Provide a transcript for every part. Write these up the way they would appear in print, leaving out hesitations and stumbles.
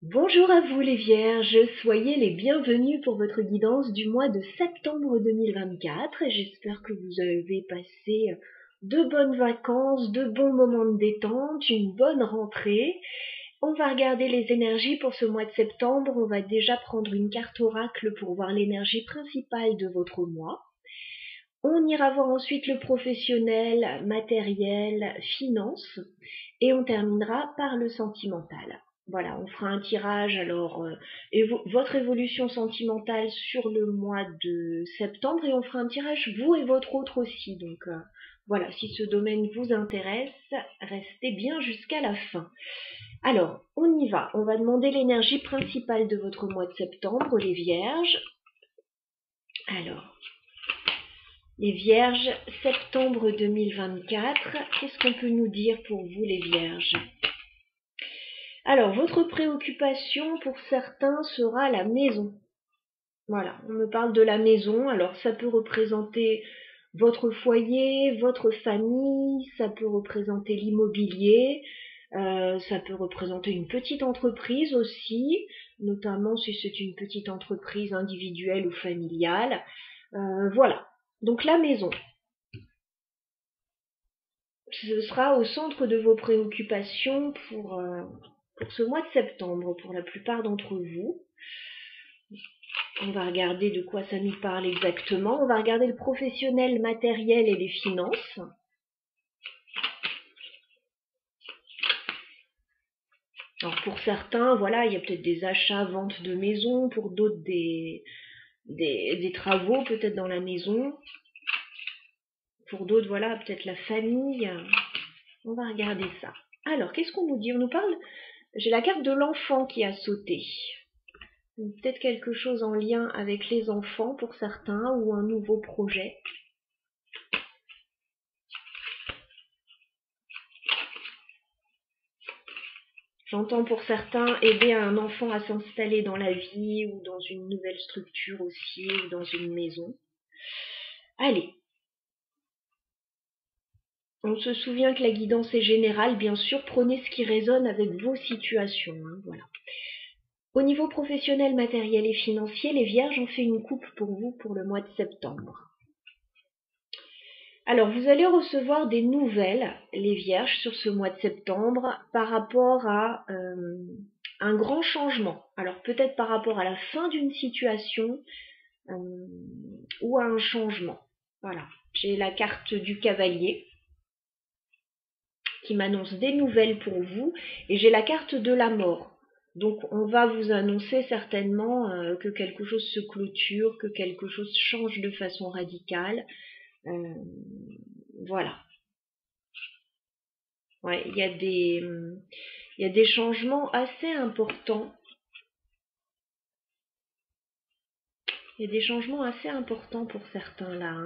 Bonjour à vous les Vierges, soyez les bienvenus pour votre guidance du mois de septembre 2024. J'espère que vous avez passé de bonnes vacances, de bons moments de détente, une bonne rentrée. On va regarder les énergies pour ce mois de septembre. On va déjà prendre une carte oracle pour voir l'énergie principale de votre mois. On ira voir ensuite le professionnel, matériel, finance, et on terminera par le sentimental. Voilà, on fera un tirage alors votre évolution sentimentale sur le mois de septembre et on fera un tirage vous et votre autre aussi. Donc voilà, si ce domaine vous intéresse, restez bien jusqu'à la fin. Alors, on y va. On va demander l'énergie principale de votre mois de septembre, les Vierges. Alors, les Vierges, septembre 2024, qu'est-ce qu'on peut nous dire pour vous les Vierges? Alors, votre préoccupation pour certains sera la maison. Voilà, on me parle de la maison, alors ça peut représenter votre foyer, votre famille, ça peut représenter l'immobilier, ça peut représenter une petite entreprise aussi, notamment si c'est une petite entreprise individuelle ou familiale. Voilà, donc la maison. Ce sera au centre de vos préoccupations pour ce mois de septembre pour la plupart d'entre vous. On va regarder de quoi ça nous parle exactement. On va regarder le professionnel, matériel et les finances. Alors pour certains, voilà, il y a peut-être des achats, ventes de maison, pour d'autres des travaux peut-être dans la maison. Pour d'autres, voilà, peut-être la famille. On va regarder ça. Alors, qu'est-ce qu'on nous dit? On nous parle, j'ai la carte de l'enfant qui a sauté. Peut-être quelque chose en lien avec les enfants pour certains ou un nouveau projet. J'entends pour certains aider un enfant à s'installer dans la vie ou dans une nouvelle structure aussi ou dans une maison. Allez. On se souvient que la guidance est générale, bien sûr, prenez ce qui résonne avec vos situations. Voilà. Au niveau professionnel, matériel et financier, les Vierges ont fait une coupe pour vous pour le mois de septembre. Alors, vous allez recevoir des nouvelles, les Vierges, sur ce mois de septembre par rapport à un grand changement. Alors, peut-être par rapport à la fin d'une situation ou à un changement. Voilà. J'ai la carte du cavalier qui m'annonce des nouvelles pour vous et j'ai la carte de la mort. Donc on va vous annoncer certainement que quelque chose se clôture, que quelque chose change de façon radicale. Voilà. Ouais, il y a des changements assez importants. Il y a des changements assez importants pour certains là.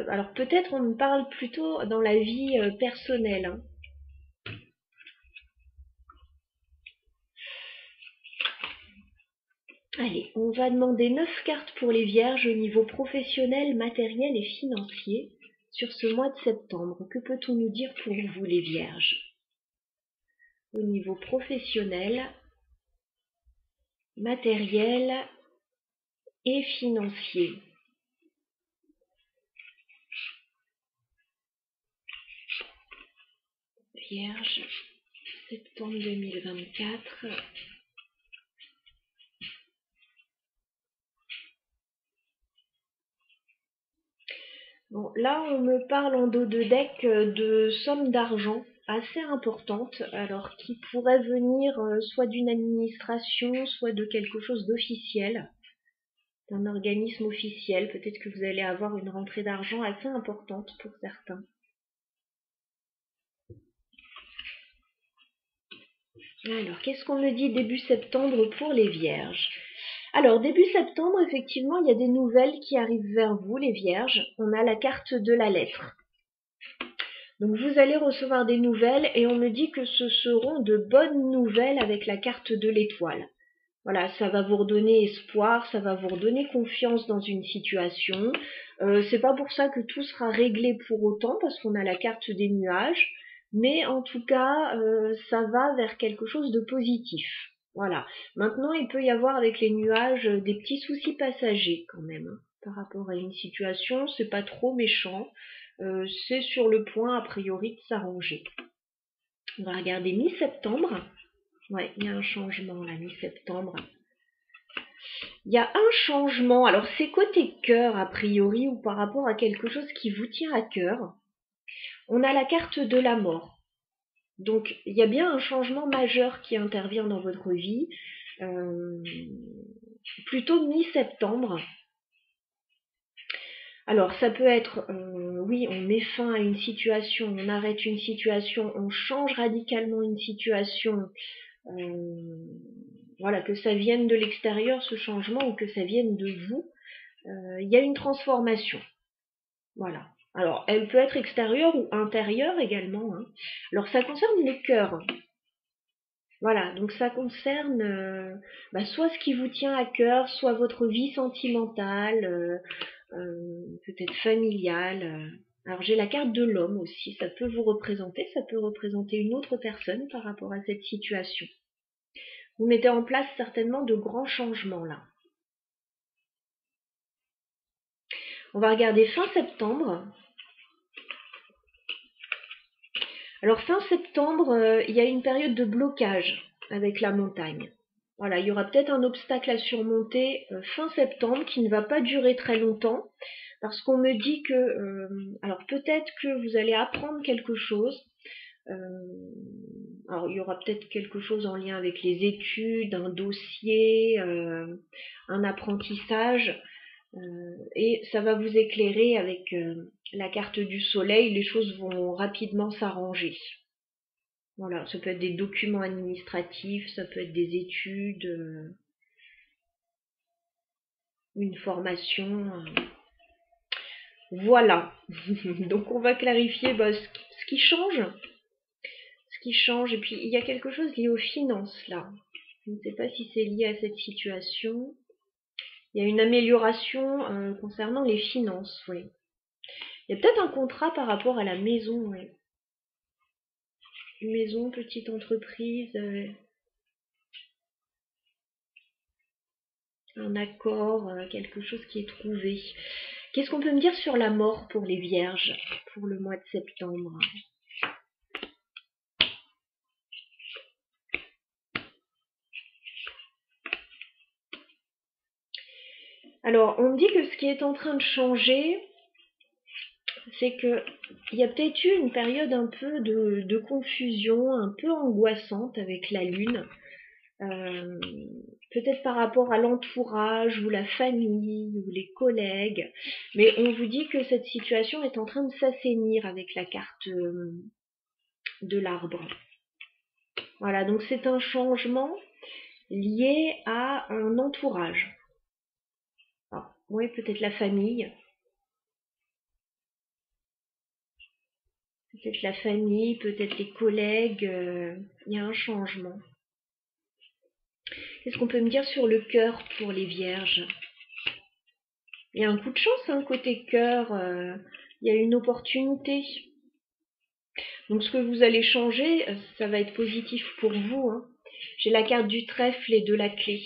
Alors peut-être on me parle plutôt dans la vie personnelle. Allez, on va demander 9 cartes pour les Vierges au niveau professionnel, matériel et financier sur ce mois de septembre. Que peut-on nous dire pour vous les Vierges? Au niveau professionnel, matériel et financier. Vierge, septembre 2024. Bon, là, on me parle en dos de deck de sommes d'argent assez importantes, alors qui pourraient venir soit d'une administration, soit de quelque chose d'officiel, d'un organisme officiel. Peut-être que vous allez avoir une rentrée d'argent assez importante pour certains. Alors, qu'est-ce qu'on me dit début septembre pour les Vierges? Alors, début septembre, effectivement, il y a des nouvelles qui arrivent vers vous, les Vierges. On a la carte de la lettre. Donc, vous allez recevoir des nouvelles et on me dit que ce seront de bonnes nouvelles avec la carte de l'étoile. Voilà, ça va vous redonner espoir, ça va vous redonner confiance dans une situation. C'est pas pour ça que tout sera réglé pour autant, parce qu'on a la carte des nuages, mais en tout cas, ça va vers quelque chose de positif. Voilà. Maintenant, il peut y avoir avec les nuages des petits soucis passagers quand même, hein, par rapport à une situation. C'est pas trop méchant. C'est sur le point, a priori, de s'arranger. On va regarder mi-septembre. Ouais, il y a un changement là, mi-septembre. Il y a un changement. Alors, c'est côté cœur, a priori, ou par rapport à quelque chose qui vous tient à cœur. On a la carte de la mort. Donc, il y a bien un changement majeur qui intervient dans votre vie. Plutôt mi-septembre. Alors, ça peut être, oui, on met fin à une situation, on arrête une situation, on change radicalement une situation. Voilà, que ça vienne de l'extérieur, ce changement, ou que ça vienne de vous. Il y a une transformation. Voilà. Alors, elle peut être extérieure ou intérieure également, hein. Alors, ça concerne le cœur. Voilà, donc ça concerne soit ce qui vous tient à cœur, soit votre vie sentimentale, peut-être familiale. Alors j'ai la carte de l'homme aussi, ça peut vous représenter, ça peut représenter une autre personne par rapport à cette situation. Vous mettez en place certainement de grands changements là. On va regarder fin septembre. Alors fin septembre, il y a une période de blocage avec la montagne. Voilà, il y aura peut-être un obstacle à surmonter fin septembre qui ne va pas durer très longtemps parce qu'on me dit que, alors peut-être que vous allez apprendre quelque chose. Alors il y aura peut-être quelque chose en lien avec les études, un dossier, un apprentissage. Et ça va vous éclairer avec la carte du soleil, les choses vont rapidement s'arranger. Voilà, ça peut être des documents administratifs, ça peut être des études, une formation. Voilà. Donc on va clarifier ce qui change. Ce qui change. Et puis il y a quelque chose lié aux finances là. Je ne sais pas si c'est lié à cette situation. Il y a une amélioration concernant les finances, oui. Il y a peut-être un contrat par rapport à la maison, oui. Une maison, petite entreprise, un accord, quelque chose qui est trouvé. Qu'est-ce qu'on peut me dire sur la mort pour les vierges pour le mois de septembre? Alors, on me dit que ce qui est en train de changer, c'est que il y a peut-être eu une période un peu de confusion, un peu angoissante avec la lune. Peut-être par rapport à l'entourage ou la famille ou les collègues, mais on vous dit que cette situation est en train de s'assainir avec la carte de l'arbre. Voilà, donc c'est un changement lié à un entourage. Alors, oui, peut-être la famille. Peut-être la famille, peut-être les collègues. Il y a un changement. Qu'est-ce qu'on peut me dire sur le cœur pour les vierges? Il y a un coup de chance, hein, côté cœur. Il y a une opportunité. Donc ce que vous allez changer, ça va être positif pour vous, hein. J'ai la carte du trèfle et de la clé.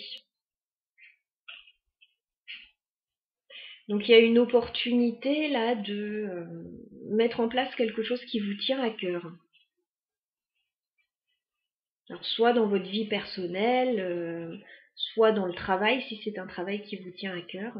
Donc il y a une opportunité là de mettre en place quelque chose qui vous tient à cœur. Alors soit dans votre vie personnelle, soit dans le travail si c'est un travail qui vous tient à cœur.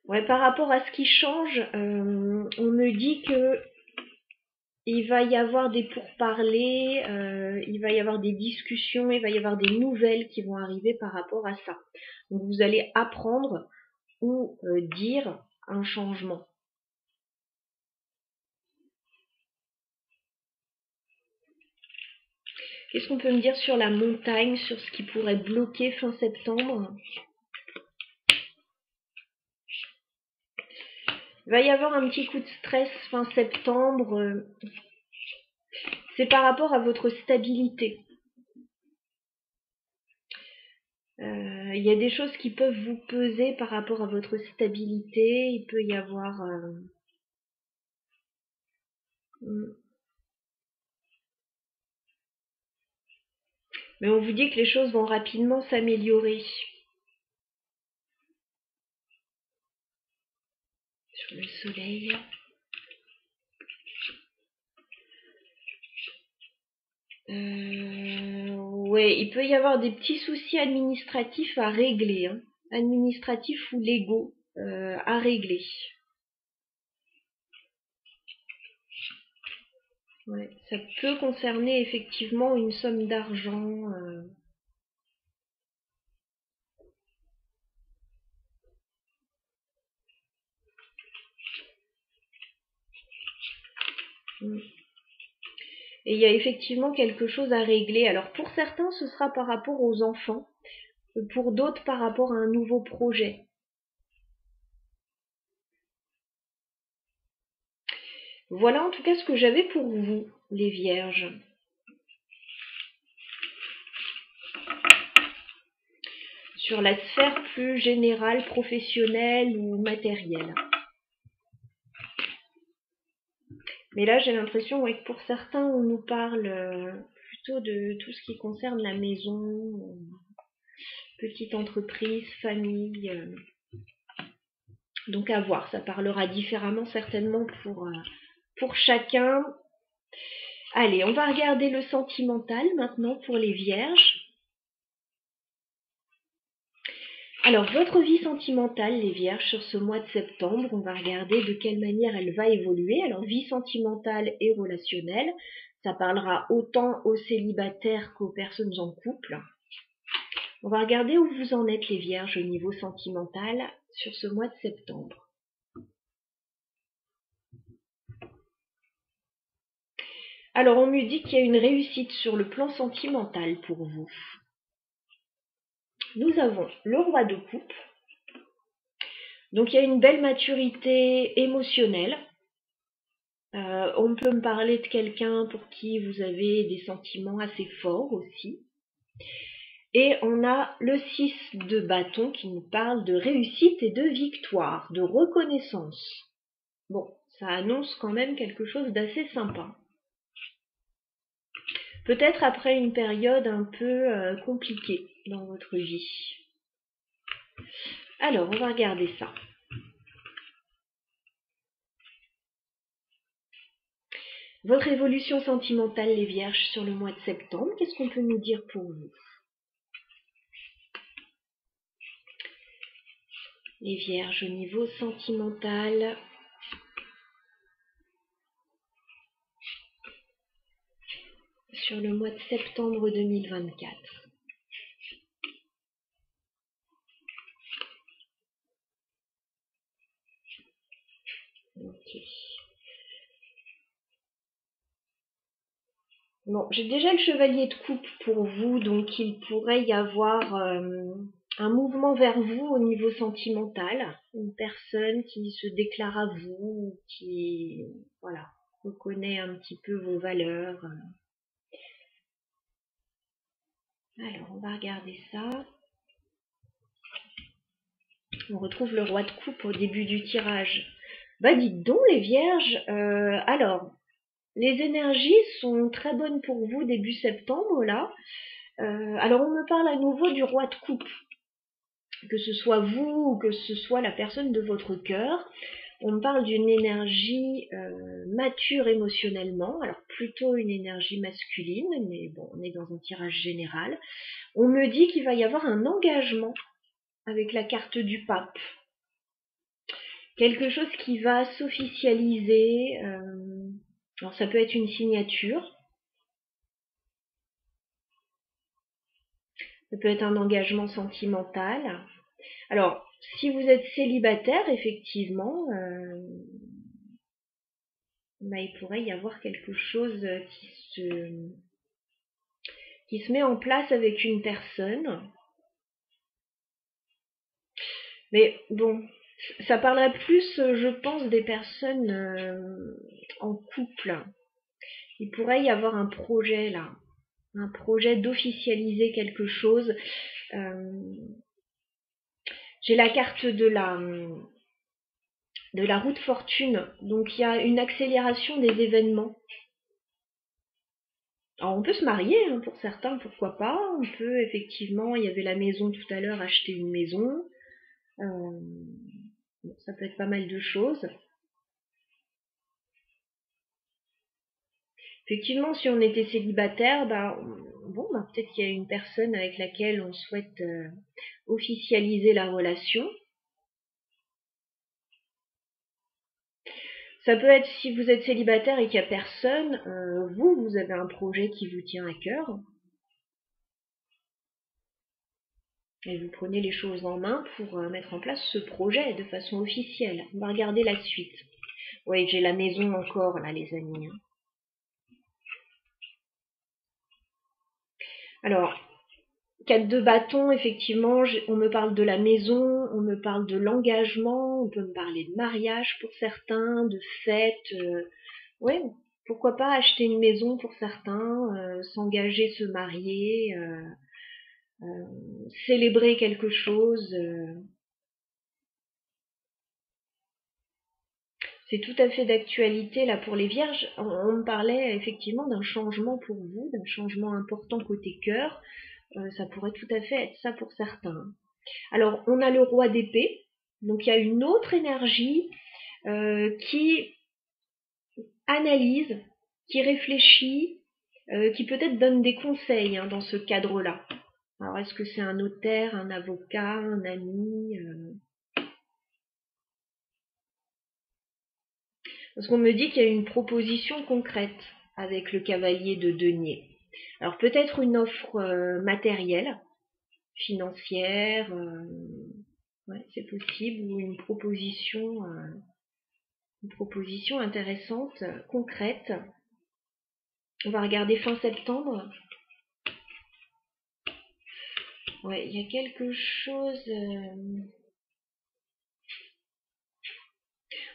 Ouais, par rapport à ce qui change, on me dit que il va y avoir des pourparlers, il va y avoir des discussions, il va y avoir des nouvelles qui vont arriver par rapport à ça. Donc vous allez apprendre ou dire un changement. Qu'est-ce qu'on peut me dire sur la montagne, sur ce qui pourrait bloquer fin septembre? Il va y avoir un petit coup de stress fin septembre. C'est par rapport à votre stabilité. Il il y a des choses qui peuvent vous peser par rapport à votre stabilité. Il peut y avoir... Mais on vous dit que les choses vont rapidement s'améliorer. Sur le soleil. Ouais, il peut y avoir des petits soucis administratifs à régler, hein. Administratifs ou légaux à régler. Ouais, ça peut concerner effectivement une somme d'argent. Et il y a effectivement quelque chose à régler. Alors pour certains, ce sera par rapport aux enfants, pour d'autres par rapport à un nouveau projet. Voilà en tout cas ce que j'avais pour vous, les vierges. Sur la sphère plus générale, professionnelle ou matérielle. Mais là, j'ai l'impression que pour certains, on nous parle plutôt de tout ce qui concerne la maison, petite entreprise, famille. Donc à voir, ça parlera différemment certainement pour chacun. Allez, on va regarder le sentimental maintenant pour les vierges. Alors, votre vie sentimentale, les vierges, sur ce mois de septembre, on va regarder de quelle manière elle va évoluer. Alors, vie sentimentale et relationnelle, ça parlera autant aux célibataires qu'aux personnes en couple. On va regarder où vous en êtes, les vierges, au niveau sentimental, sur ce mois de septembre. Alors, on me dit qu'il y a une réussite sur le plan sentimental pour vous. Nous avons le roi de coupe. Donc, il y a une belle maturité émotionnelle. On peut me parler de quelqu'un pour qui vous avez des sentiments assez forts aussi. Et on a le 6 de bâton qui nous parle de réussite et de victoire, de reconnaissance. Bon, ça annonce quand même quelque chose d'assez sympa. Peut-être après une période un peu compliquée dans votre vie. Alors, on va regarder ça. Votre évolution sentimentale, les vierges, sur le mois de septembre, qu'est-ce qu'on peut nous dire pour vous? Les vierges, au niveau sentimental, sur le mois de septembre 2024. Ok. Bon, j'ai déjà le chevalier de coupe pour vous, donc il pourrait y avoir un mouvement vers vous au niveau sentimental. Une personne qui se déclare à vous, qui voilà, reconnaît un petit peu vos valeurs. Alors, on va regarder ça. On retrouve le roi de coupe au début du tirage. Bah dites donc les vierges, alors, les énergies sont très bonnes pour vous début septembre là. Alors on me parle à nouveau du roi de coupe. Que ce soit vous ou que ce soit la personne de votre cœur. On me parle d'une énergie mature émotionnellement, alors plutôt une énergie masculine, mais bon, on est dans un tirage général. On me dit qu'il va y avoir un engagement avec la carte du pape. Quelque chose qui va s'officialiser. Alors ça peut être une signature. Ça peut être un engagement sentimental. Alors, si vous êtes célibataire, effectivement, il pourrait y avoir quelque chose qui se met en place avec une personne. Mais bon, ça parlerait plus, je pense, des personnes en couple. Il pourrait y avoir un projet là, un projet d'officialiser quelque chose. J'ai la carte de la roue de fortune. Donc il y a une accélération des événements. Alors on peut se marier, hein, pour certains, pourquoi pas. On peut effectivement, il y avait la maison tout à l'heure, acheter une maison. Bon, ça peut être pas mal de choses. Effectivement, si on était célibataire, peut-être qu'il y a une personne avec laquelle on souhaite officialiser la relation. Ça peut être si vous êtes célibataire et qu'il n'y a personne, vous avez un projet qui vous tient à cœur. Et vous prenez les choses en main pour mettre en place ce projet de façon officielle. On va regarder la suite. Oui, j'ai la maison encore là, les amis. Alors, 4 de bâton, effectivement, on me parle de la maison, on me parle de l'engagement, on peut me parler de mariage pour certains, de fête. Oui, pourquoi pas acheter une maison pour certains, s'engager, se marier, célébrer quelque chose. C'est tout à fait d'actualité là pour les vierges. On me parlait effectivement d'un changement pour vous, d'un changement important côté cœur. Ça pourrait tout à fait être ça pour certains. Alors, on a le roi d'épée. Donc, il y a une autre énergie qui analyse, qui réfléchit, qui peut-être donne des conseils, hein, dans ce cadre-là. Alors, est-ce que c'est un notaire, un avocat, un ami Parce qu'on me dit qu'il y a une proposition concrète avec le cavalier de denier. Alors, peut-être une offre matérielle, financière, ouais, c'est possible, ou une proposition intéressante, concrète. On va regarder fin septembre. Ouais, il y a quelque chose.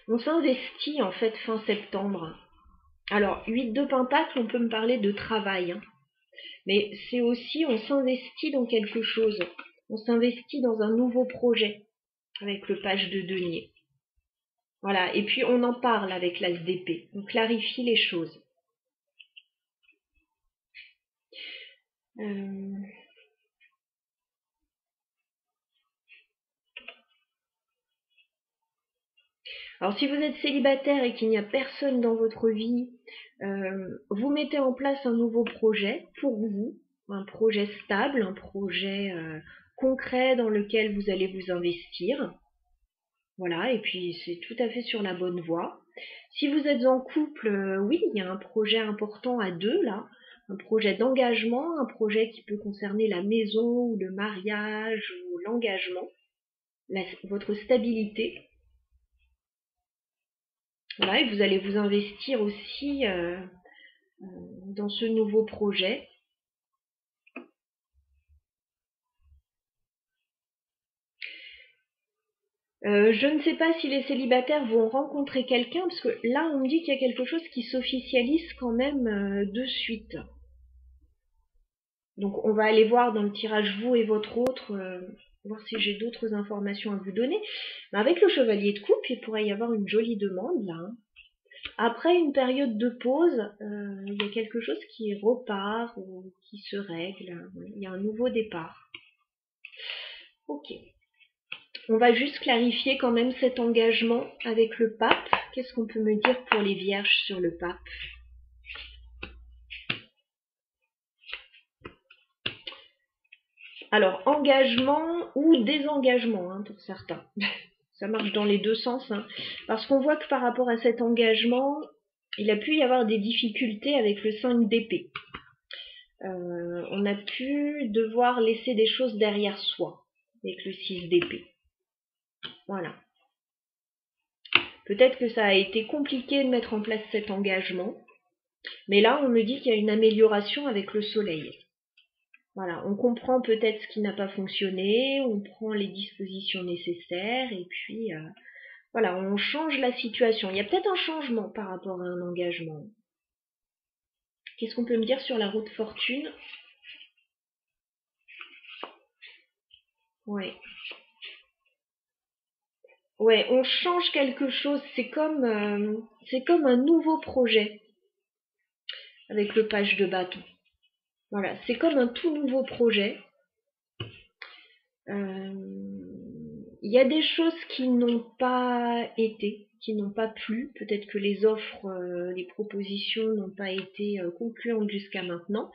On s'investit en fait fin septembre. Alors, 8 de Pentacle, on peut me parler de travail. Hein. Mais c'est aussi, on s'investit dans quelque chose. On s'investit dans un nouveau projet avec le page de denier. Voilà, et puis on en parle avec l'as d'épée. On clarifie les choses. Alors si vous êtes célibataire et qu'il n'y a personne dans votre vie, vous mettez en place un nouveau projet pour vous, un projet stable, un projet concret dans lequel vous allez vous investir. Voilà, et puis c'est tout à fait sur la bonne voie. Si vous êtes en couple, oui, il y a un projet important à deux là, un projet d'engagement, un projet qui peut concerner la maison ou le mariage ou l'engagement, votre stabilité. Voilà, et vous allez vous investir aussi dans ce nouveau projet. Je ne sais pas si les célibataires vont rencontrer quelqu'un, parce que là, on me dit qu'il y a quelque chose qui s'officialise quand même de suite. Donc, on va aller voir dans le tirage vous et votre autre, voir si j'ai d'autres informations à vous donner. Mais avec le chevalier de coupe, il pourrait y avoir une jolie demande là. Hein. Après une période de pause, il y a quelque chose qui repart ou qui se règle. Il y a un nouveau départ. Ok. On va juste clarifier quand même cet engagement avec le pape. Qu'est-ce qu'on peut me dire pour les vierges sur le pape? Alors, engagement ou désengagement, hein, pour certains. Ça marche dans les deux sens. Hein. Parce qu'on voit que par rapport à cet engagement, il a pu y avoir des difficultés avec le 5 d'épée. On a pu devoir laisser des choses derrière soi avec le 6 d'épée. Voilà. Peut-être que ça a été compliqué de mettre en place cet engagement, mais là on me dit qu'il y a une amélioration avec le soleil. Voilà, on comprend peut-être ce qui n'a pas fonctionné, on prend les dispositions nécessaires et puis voilà, on change la situation. Il y a peut-être un changement par rapport à un engagement. Qu'est-ce qu'on peut me dire sur la roue de fortune? Oui. Ouais, on change quelque chose. C'est comme un nouveau projet avec le page de bâton. Voilà, c'est comme un tout nouveau projet. Il y a des choses qui n'ont pas été, qui n'ont pas plu. Peut-être que les offres, les propositions n'ont pas été concluantes jusqu'à maintenant.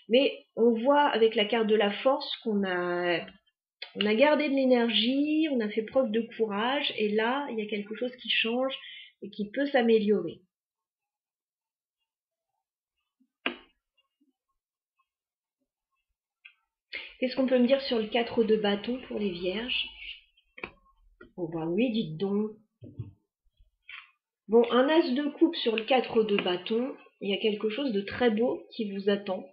Mais on voit avec la carte de la force on a gardé de l'énergie, on a fait preuve de courage, et là, il y a quelque chose qui change et qui peut s'améliorer. Qu'est-ce qu'on peut me dire sur le 4 de bâton pour les vierges? Oh bah oui, dites donc. Bon, un as de coupe sur le 4 de bâton, il y a quelque chose de très beau qui vous attend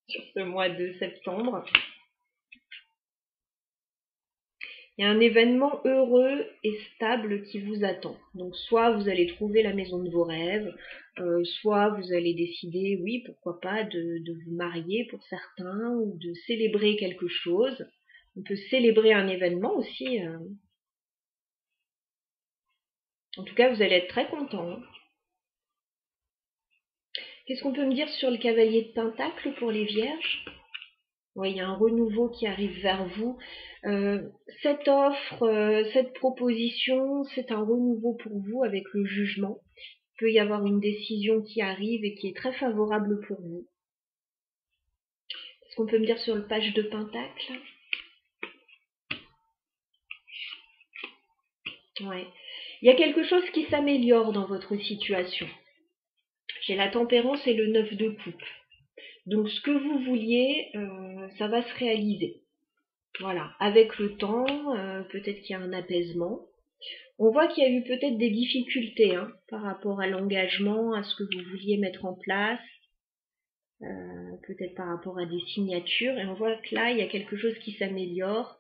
sur ce mois de septembre. Il y a un événement heureux et stable qui vous attend. Donc soit vous allez trouver la maison de vos rêves, soit vous allez décider, oui, pourquoi pas, de vous marier pour certains, ou de célébrer quelque chose. On peut célébrer un événement aussi. En tout cas, vous allez être très content. Qu'est-ce qu'on peut me dire sur le cavalier de Pentacle pour les vierges? Oui, il y a un renouveau qui arrive vers vous. Cette offre, cette proposition, c'est un renouveau pour vous avec le jugement. Il peut y avoir une décision qui arrive et qui est très favorable pour vous. Est-ce qu'on peut me dire sur le page de Pentacle? Ouais. Il y a quelque chose qui s'améliore dans votre situation. J'ai la tempérance et le 9 de coupe. Donc ce que vous vouliez, ça va se réaliser. Voilà, avec le temps, peut-être qu'il y a un apaisement. On voit qu'il y a eu peut-être des difficultés par rapport à l'engagement, à ce que vous vouliez mettre en place, peut-être par rapport à des signatures. Et on voit que là, il y a quelque chose qui s'améliore.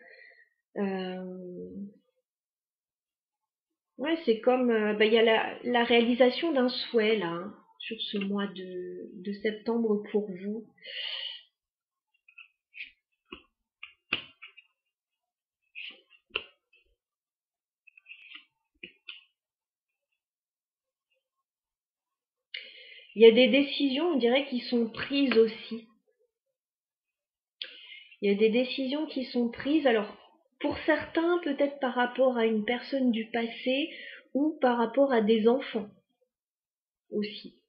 Ouais, c'est comme, il y a la réalisation d'un souhait là, sur ce mois de septembre pour vous. Il y a des décisions, on dirait, qui sont prises aussi. Il y a des décisions qui sont prises, alors pour certains peut-être par rapport à une personne du passé ou par rapport à des enfants aussi.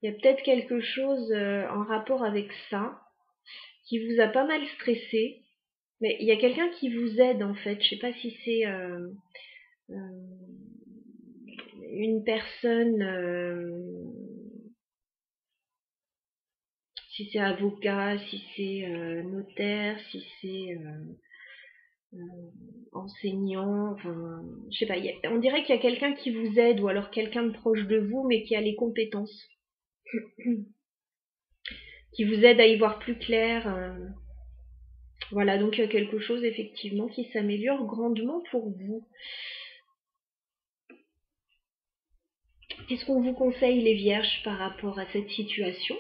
Il y a peut-être quelque chose en rapport avec ça qui vous a pas mal stressé, mais il y a quelqu'un qui vous aide en fait. Je sais pas si c'est une personne, si c'est avocat, si c'est notaire, si c'est enseignant, enfin, je sais pas, on dirait qu'il y a quelqu'un qui vous aide ou alors quelqu'un de proche de vous mais qui a les compétences, qui vous aide à y voir plus clair. Voilà, donc il y a quelque chose effectivement qui s'améliore grandement pour vous. Qu'est-ce qu'on vous conseille les vierges par rapport à cette situation?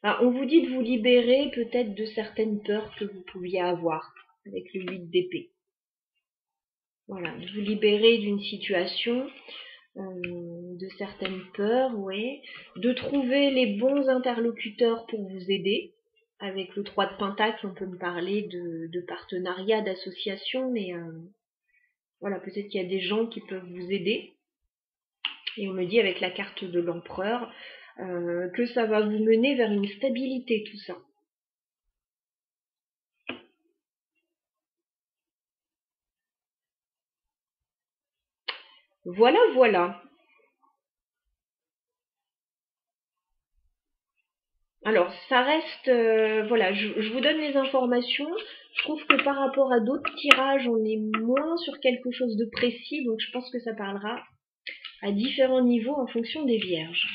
Alors, on vous dit de vous libérer peut-être de certaines peurs que vous pouviez avoir avec le 8 d'épée. Voilà, de vous libérer d'une situation, de certaines peurs, oui. De trouver les bons interlocuteurs pour vous aider. Avec le 3 de Pentacle, on peut me parler de partenariat, d'association, mais voilà, peut-être qu'il y a des gens qui peuvent vous aider. Et on me dit avec la carte de l'empereur que ça va vous mener vers une stabilité, tout ça. Voilà, voilà. Alors, ça reste, voilà, je vous donne les informations. Je trouve que par rapport à d'autres tirages, on est moins sur quelque chose de précis, donc je pense que ça parlera à différents niveaux en fonction des vierges.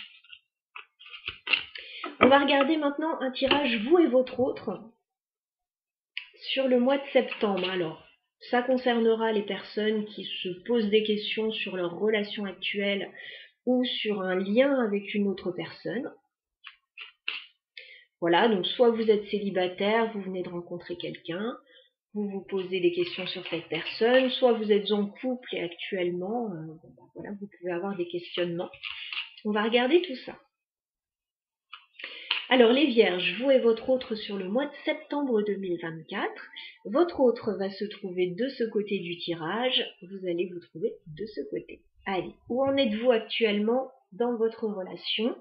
On va regarder maintenant un tirage vous et votre autre sur le mois de septembre. Alors, ça concernera les personnes qui se posent des questions sur leur relation actuelle ou sur un lien avec une autre personne. Voilà, donc soit vous êtes célibataire, vous venez de rencontrer quelqu'un, vous vous posez des questions sur cette personne, soit vous êtes en couple et actuellement, voilà, vous pouvez avoir des questionnements. On va regarder tout ça. Alors les Vierges, vous et votre autre sur le mois de septembre 2024, votre autre va se trouver de ce côté du tirage, vous allez vous trouver de ce côté. Allez, où en êtes-vous actuellement dans votre relation?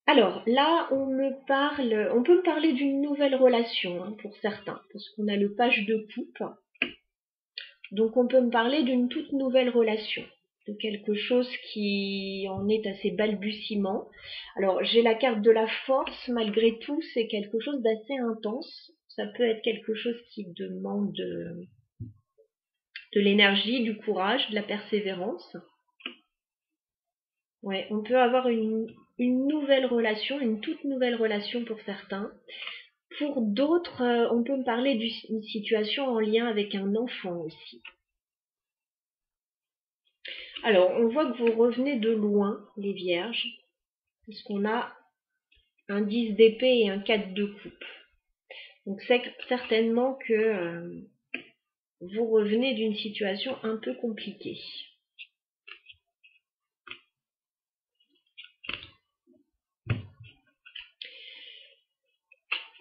Alors là, on peut me parler d'une nouvelle relation hein, pour certains, parce qu'on a le page de coupe. Donc on peut me parler d'une toute nouvelle relation, de quelque chose qui en est assez balbutiement. Alors j'ai la carte de la force, malgré tout, c'est quelque chose d'assez intense. Ça peut être quelque chose qui demande de l'énergie, du courage, de la persévérance. Ouais, on peut avoir une nouvelle relation, une toute nouvelle relation pour certains. Pour d'autres, on peut me parler d'une situation en lien avec un enfant aussi. Alors, on voit que vous revenez de loin, les Vierges, parce qu'on a un 10 d'épée et un 4 de coupe. Donc, c'est certainement que vous revenez d'une situation un peu compliquée.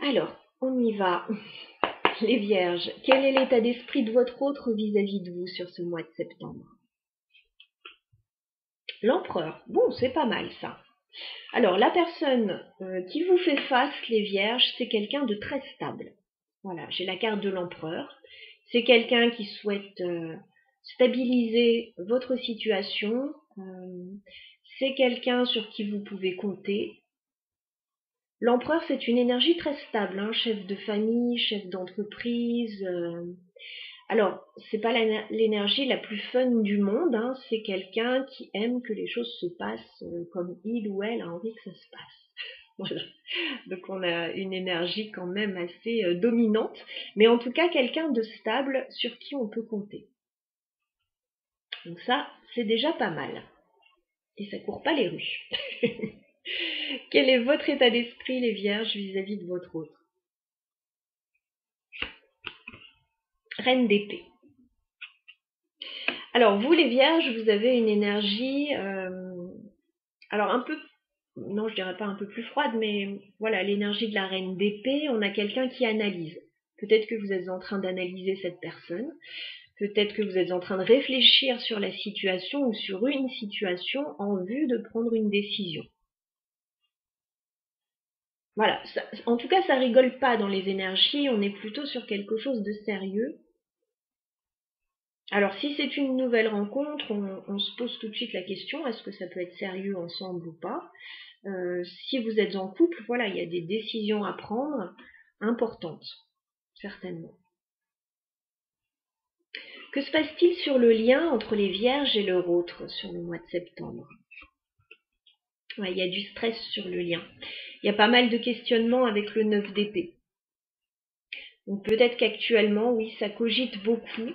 Alors, on y va. Les Vierges, quel est l'état d'esprit de votre autre vis-à-vis de vous sur ce mois de septembre? L'Empereur. Bon, c'est pas mal ça. Alors, la personne qui vous fait face, les Vierges, c'est quelqu'un de très stable. Voilà, j'ai la carte de l'Empereur. C'est quelqu'un qui souhaite stabiliser votre situation. C'est quelqu'un sur qui vous pouvez compter. L'Empereur, c'est une énergie très stable, hein, chef de famille, chef d'entreprise. Alors, c'est pas l'énergie la plus fun du monde, hein, c'est quelqu'un qui aime que les choses se passent comme il ou elle a envie que ça se passe. Voilà. Donc on a une énergie quand même assez dominante, mais en tout cas quelqu'un de stable sur qui on peut compter. Donc ça, c'est déjà pas mal. Et ça court pas les rues. Quel est votre état d'esprit, les Vierges, vis-à-vis de votre autre? Reine d'épée. Alors vous, les Vierges, vous avez une énergie, alors un peu, non, je dirais pas un peu plus froide, mais voilà, l'énergie de la reine d'épée. On a quelqu'un qui analyse. Peut-être que vous êtes en train d'analyser cette personne. Peut-être que vous êtes en train de réfléchir sur la situation ou sur une situation en vue de prendre une décision. Voilà, ça, en tout cas, ça rigole pas dans les énergies, on est plutôt sur quelque chose de sérieux. Alors, si c'est une nouvelle rencontre, on se pose tout de suite la question, est-ce que ça peut être sérieux ensemble ou pas? Si vous êtes en couple, voilà, il y a des décisions à prendre importantes, certainement. Que se passe-t-il sur le lien entre les Vierges et leur autre sur le mois de septembre? Ouais, il y a du stress sur le lien. Il y a pas mal de questionnements avec le 9 d'épée. Donc peut-être qu'actuellement, oui, ça cogite beaucoup.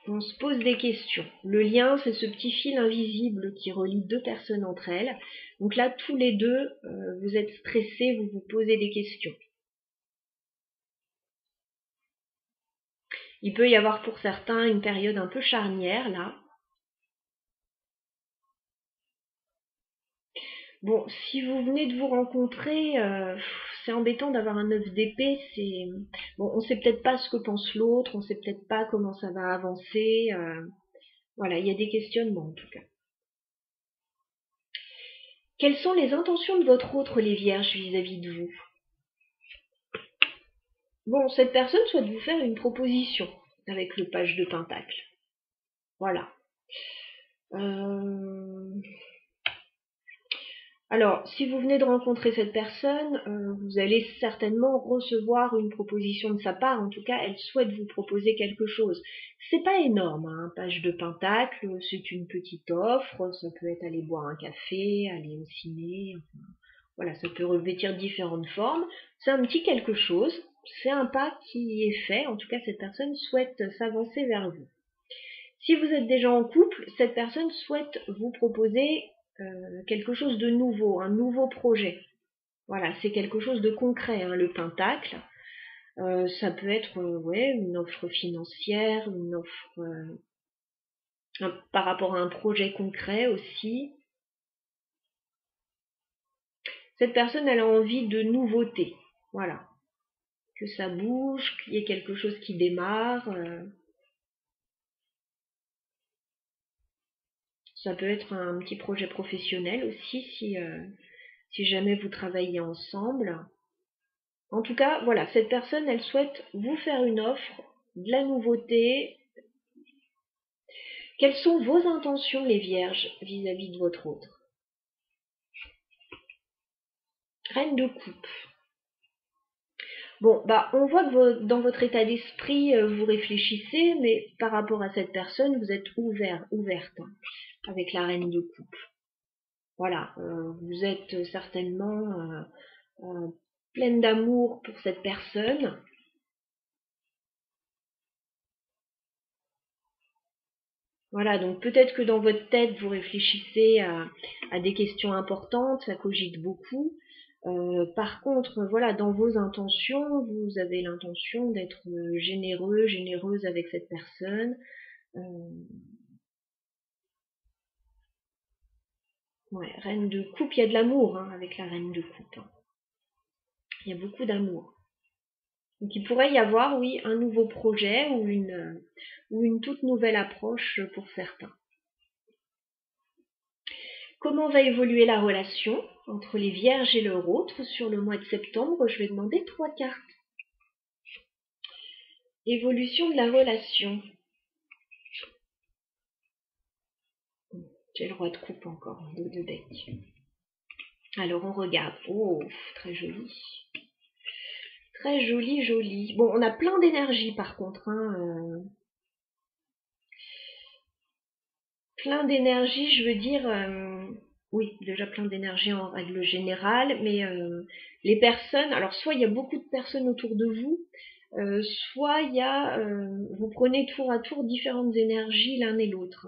On se pose des questions. Le lien, c'est ce petit fil invisible qui relie deux personnes entre elles. Donc là, tous les deux, vous êtes stressés, vous vous posez des questions. Il peut y avoir pour certains une période un peu charnière, là. Bon, si vous venez de vous rencontrer, c'est embêtant d'avoir un 9 d'épée. Bon, on sait peut-être pas ce que pense l'autre, on sait peut-être pas comment ça va avancer. Voilà, il y a des questionnements en tout cas. Quelles sont les intentions de votre autre, les Vierges, vis-à-vis de vous? Bon, cette personne souhaite vous faire une proposition avec le page de Pentacle. Voilà. Alors, si vous venez de rencontrer cette personne, vous allez certainement recevoir une proposition de sa part. En tout cas, elle souhaite vous proposer quelque chose. C'est pas énorme, hein, page de Pentacle, c'est une petite offre. Ça peut être aller boire un café, aller au ciné. Enfin, voilà, ça peut revêtir différentes formes. C'est un petit quelque chose. C'est un pas qui est fait. En tout cas, cette personne souhaite s'avancer vers vous. Si vous êtes déjà en couple, cette personne souhaite vous proposer quelque chose de nouveau, un nouveau projet. Voilà, c'est quelque chose de concret, hein, le pentacle. Ça peut être ouais, une offre financière, une offre par rapport à un projet concret aussi. Cette personne, elle a envie de nouveauté. Voilà. Que ça bouge, qu'il y ait quelque chose qui démarre. Ça peut être un petit projet professionnel aussi si jamais vous travaillez ensemble. En tout cas, voilà, cette personne, elle souhaite vous faire une offre, de la nouveauté. Quelles sont vos intentions, les vierges, vis-à-vis de votre autre? Reine de coupe. Bon, bah, on voit que dans votre état d'esprit, vous réfléchissez, mais par rapport à cette personne, vous êtes ouverte, hein, avec la reine de coupe. Voilà, vous êtes certainement pleine d'amour pour cette personne. Voilà, donc peut-être que dans votre tête, vous réfléchissez à des questions importantes, ça cogite beaucoup. Par contre, voilà, dans vos intentions, vous avez l'intention d'être généreux, généreuse avec cette personne. Ouais, reine de coupe, il y a de l'amour hein, avec la reine de coupe. Hein. Il y a beaucoup d'amour. Donc il pourrait y avoir, oui, un nouveau projet ou une toute nouvelle approche pour certains. Comment va évoluer la relation entre les vierges et leur autre sur le mois de septembre? Je vais demander 3 cartes. Évolution de la relation. J'ai le roi de coupe encore, dos de bec. Alors on regarde. Oh, très joli. Très joli, joli. Bon, on a plein d'énergie par contre. Hein, plein d'énergie, je veux dire... oui, déjà plein d'énergie en règle générale, mais les personnes... Alors soit il y a beaucoup de personnes autour de vous, soit il y a... vous prenez tour à tour différentes énergies l'un et l'autre.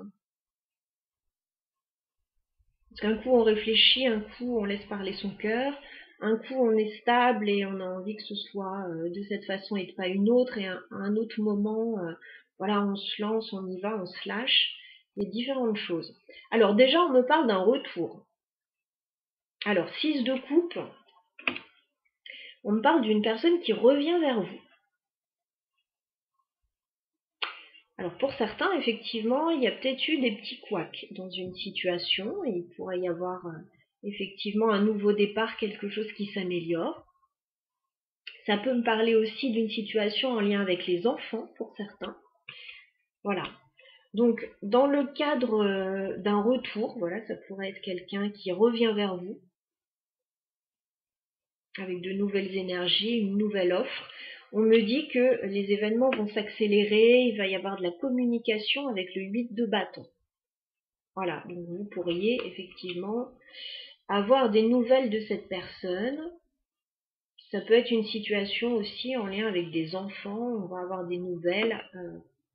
Parce qu'un coup on réfléchit, un coup on laisse parler son cœur, un coup on est stable et on a envie que ce soit de cette façon et pas une autre, et à un autre moment, voilà, on se lance, on y va, on se lâche. Il y a différentes choses. Alors déjà, on me parle d'un retour. Alors, 6 de coupe, on me parle d'une personne qui revient vers vous. Alors pour certains, effectivement, il y a peut-être eu des petits couacs dans une situation, et il pourrait y avoir effectivement un nouveau départ, quelque chose qui s'améliore. Ça peut me parler aussi d'une situation en lien avec les enfants pour certains. Voilà. Donc dans le cadre d'un retour, voilà, ça pourrait être quelqu'un qui revient vers vous avec de nouvelles énergies, une nouvelle offre. On me dit que les événements vont s'accélérer, il va y avoir de la communication avec le 8 de bâton. Voilà, donc vous pourriez effectivement avoir des nouvelles de cette personne. Ça peut être une situation aussi en lien avec des enfants, on va avoir des nouvelles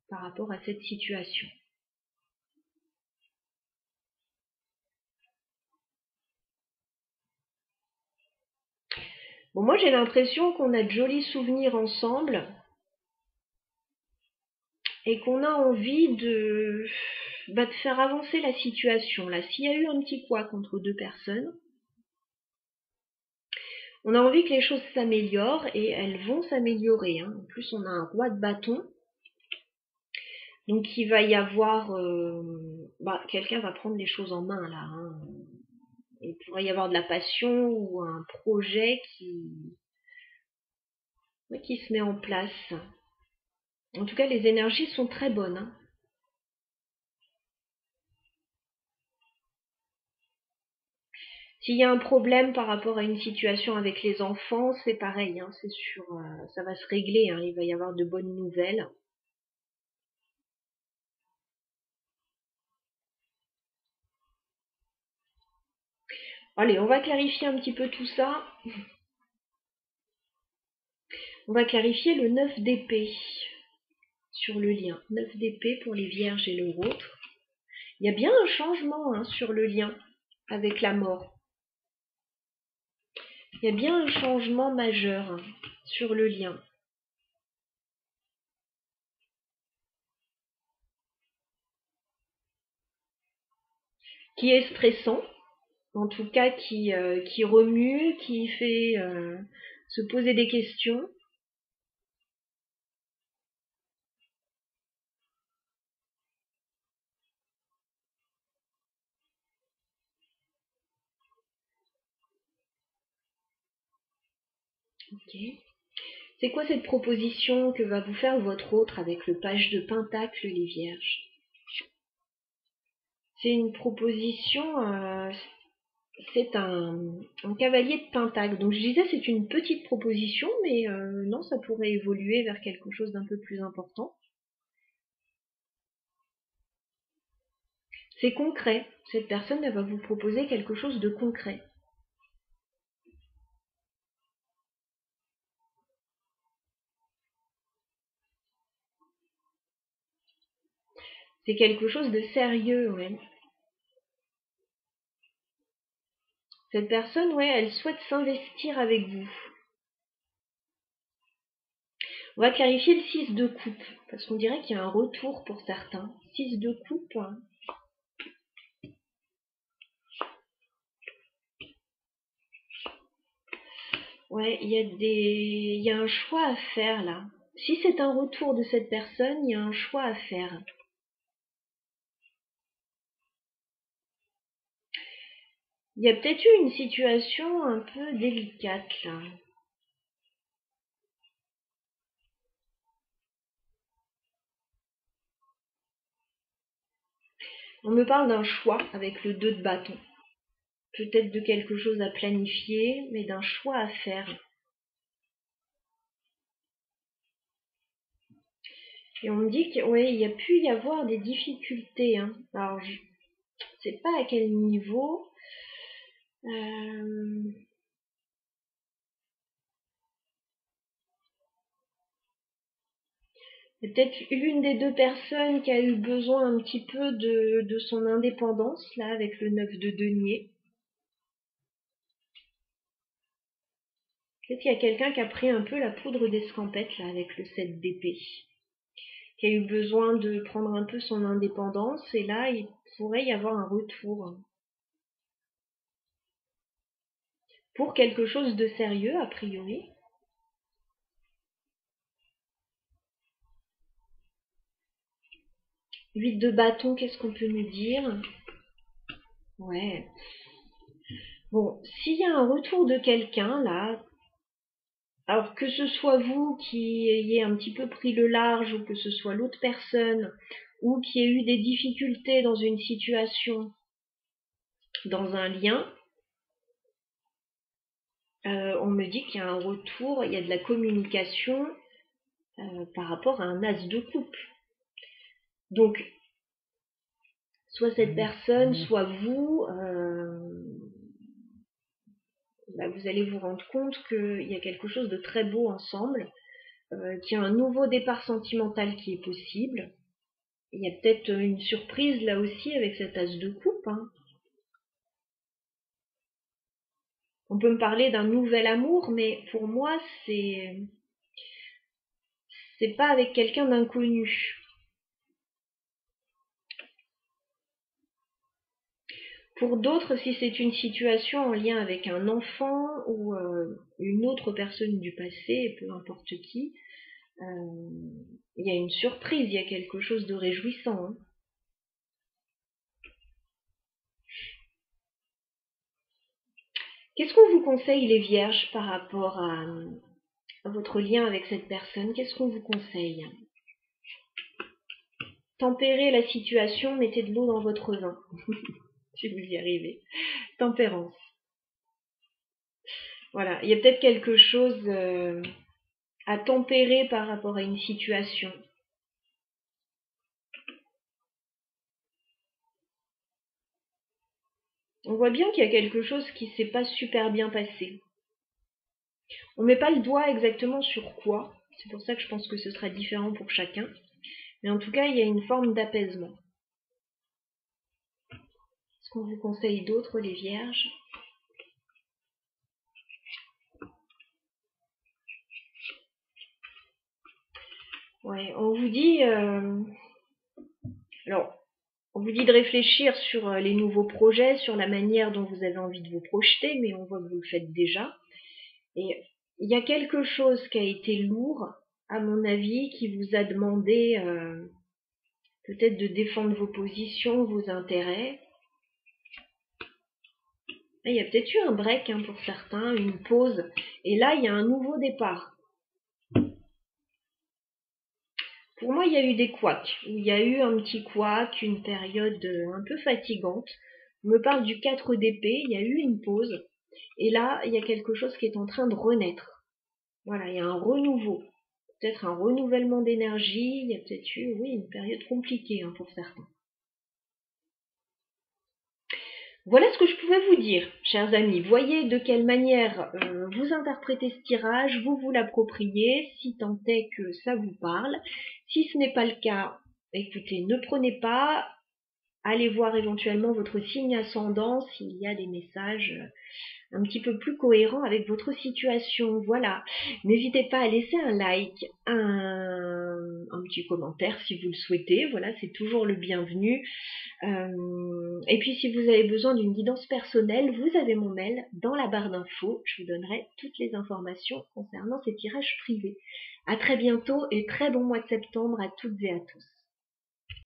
par rapport à cette situation. Bon, moi j'ai l'impression qu'on a de jolis souvenirs ensemble et qu'on a envie de faire avancer la situation. Là, s'il y a eu un petit couac entre deux personnes, on a envie que les choses s'améliorent et elles vont s'améliorer. Hein. En plus, on a un roi de bâton. Donc il va y avoir... quelqu'un va prendre les choses en main là. Hein. Il pourrait y avoir de la passion ou un projet qui se met en place. En tout cas, les énergies sont très bonnes. Hein. S'il y a un problème par rapport à une situation avec les enfants, c'est pareil, hein, c'est sûr, ça va se régler, hein, il va y avoir de bonnes nouvelles. Allez, on va clarifier un petit peu tout ça. On va clarifier le 9 d'épée sur le lien. 9 d'épée pour les vierges et le autre. Il y a bien un changement hein, sur le lien avec la mort. Il y a bien un changement majeur sur le lien. Qui est stressant, en tout cas qui remue, qui fait se poser des questions. Ok. C'est quoi cette proposition que va vous faire votre autre avec le page de Pentacle, les Vierges? C'est une proposition, c'est un cavalier de Pentacle. Donc je disais c'est une petite proposition, mais non, ça pourrait évoluer vers quelque chose d'un peu plus important. C'est concret. Cette personne, elle va vous proposer quelque chose de concret. C'est quelque chose de sérieux, ouais. Cette personne, ouais, elle souhaite s'investir avec vous. On va clarifier le 6 de coupe, parce qu'on dirait qu'il y a un retour pour certains. 6 de coupe. Ouais, il y a un choix à faire là. Si c'est un retour de cette personne, il y a un choix à faire. Il y a peut-être eu une situation un peu délicate là. On me parle d'un choix avec le 2 de bâton. Peut-être de quelque chose à planifier, mais d'un choix à faire. Et on me dit qu'il ouais, y a pu y avoir des difficultés. Hein. Alors, je sais pas à quel niveau. Il y a peut-être l'une des deux personnes qui a eu besoin un petit peu de son indépendance, là, avec le 9 de denier. Peut-être qu'il y a quelqu'un qui a pris un peu la poudre d'escampette, là, avec le 7 d'épée. Qui a eu besoin de prendre un peu son indépendance, et là, il pourrait y avoir un retour. Pour quelque chose de sérieux, a priori. 8 de bâton, qu'est-ce qu'on peut nous dire? Ouais. Bon, s'il y a un retour de quelqu'un, là, alors que ce soit vous qui ayez un petit peu pris le large, ou que ce soit l'autre personne, ou qui ait eu des difficultés dans une situation, dans un lien, on me dit qu'il y a un retour, il y a de la communication par rapport à un as de coupe. Donc, soit cette personne, soit vous, vous allez vous rendre compte qu'il y a quelque chose de très beau ensemble, qu'il y a un nouveau départ sentimental qui est possible. Il y a peut-être une surprise là aussi avec cet as de coupe. Hein. On peut me parler d'un nouvel amour, mais pour moi, c'est pas avec quelqu'un d'inconnu. Pour d'autres, si c'est une situation en lien avec un enfant ou une autre personne du passé, peu importe qui, il y a une surprise, il y a quelque chose de réjouissant. Hein. Qu'est-ce qu'on vous conseille, les vierges, par rapport à votre lien avec cette personne? Qu'est-ce qu'on vous conseille? Tempérez la situation, mettez de l'eau dans votre vin, si vous y arrivez. Tempérance. Voilà, il y a peut-être quelque chose à tempérer par rapport à une situation. On voit bien qu'il y a quelque chose qui s'est pas super bien passé. On met pas le doigt exactement sur quoi, c'est pour ça que je pense que ce sera différent pour chacun, mais en tout cas, il y a une forme d'apaisement. Est-ce qu'on vous conseille d'autre, les vierges? Ouais, on vous dit... alors, on vous dit de réfléchir sur les nouveaux projets, sur la manière dont vous avez envie de vous projeter, mais on voit que vous le faites déjà. Et il y a quelque chose qui a été lourd, à mon avis, qui vous a demandé peut-être de défendre vos positions, vos intérêts. Là, il y a peut-être eu un break pour certains, une pause. Et là, il y a un nouveau départ. Pour moi, il y a eu des couacs. Il y a eu un petit couac, une période un peu fatigante. On me parle du 4 d'épée, il y a eu une pause. Et là, il y a quelque chose qui est en train de renaître. Voilà, il y a un renouveau. Peut-être un renouvellement d'énergie. Il y a peut-être eu, oui, une période compliquée pour certains. Voilà ce que je pouvais vous dire, chers amis. Voyez de quelle manière vous interprétez ce tirage, vous l'appropriez, si tant est que ça vous parle. Si ce n'est pas le cas, écoutez, ne prenez pas. Allez voir éventuellement votre signe ascendant s'il y a des messages un petit peu plus cohérents avec votre situation. Voilà. N'hésitez pas à laisser un like, un petit commentaire si vous le souhaitez. Voilà, c'est toujours le bienvenu. Et puis si vous avez besoin d'une guidance personnelle, vous avez mon mail dans la barre d'infos. Je vous donnerai toutes les informations concernant ces tirages privés. À très bientôt et très bon mois de septembre à toutes et à tous.